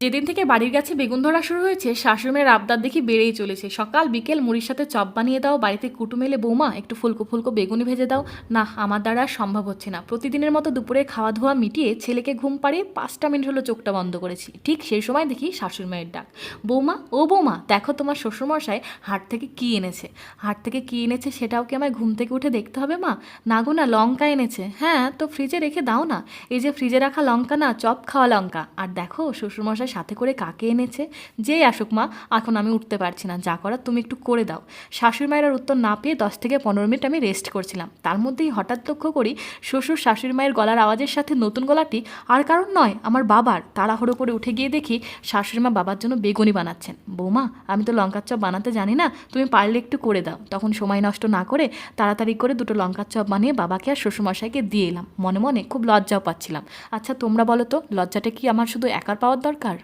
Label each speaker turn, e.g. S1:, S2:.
S1: যেদিন থেকে বাড়ির কাছে বেগুন ধরা শুরু হয়েছে শাশুড়িমের আবদার দেখি বেড়েই চলেছে। সকাল বিকেল মুড়ির সাথে চপ বানিয়ে দাও, বাড়িতে কুটুম এলে বৌমা একটু ফুলকো ফুলকো বেগুনি ভেজে দাও। না, আমার দ্বারা আর সম্ভব হচ্ছে না। প্রতিদিনের মতো দুপুরে খাওয়া ধোয়া মিটিয়ে ছেলেকে ঘুম পাড়িয়ে 5টা মিনিট হলো চোখটা বন্ধ করেছি। ঠিক সেই সময় দেখি শাশুড়ি মায়ের ডাক, বৌমা ও বৌমা দেখো তোমার শ্বশুরমশাই হাট থেকে কি এনেছে। হাট থেকে কি এনেছে সেটাও কি আমায় ঘুম থেকে উঠে দেখতে হবে মা? না গো না, লঙ্কা এনেছে। হ্যাঁ তো ফ্রিজে রেখে দাও না। এই যে ফ্রিজে রাখা লঙ্কা না, চপ খাওয়া লঙ্কা। আর দেখো শ্বশুরমশাই সাথে করে কাকে এনেছে। যেই আসুক মা, এখন আমি উঠতে পারছি না, যা করার তুমি একটু করে দাও। শাশুড়ি মায়ের আর উত্তর না পেয়ে 10 থেকে 15 মিনিট আমি রেস্ট করছিলাম। তার মধ্যেই হঠাৎ লক্ষ্য করি শ্বশুর শাশুড়ি মায়ের গলার আওয়াজের সাথে নতুন গলাটি আর কারণ নয়, আমার বাবার। তাড়াহুড়ো করে উঠে গিয়ে দেখি শাশুড়ি মা বাবার জন্য বেগুনি বানাচ্ছেন। বৌমা আমি তো লঙ্কার চপ বানাতে জানি না, তুমি পারলে একটু করে দাও। তখন সময় নষ্ট না করে তাড়াতাড়ি করে দুটো লঙ্কার চপ বানিয়ে বাবাকে আর শ্বশুরমশাইকে দিয়ে এলাম। মনে মনে খুব লজ্জাও পাচ্ছিলাম। আচ্ছা তোমরা বলো তো, লজ্জাটা কি আমার শুধু একার পাওয়ার দরকার?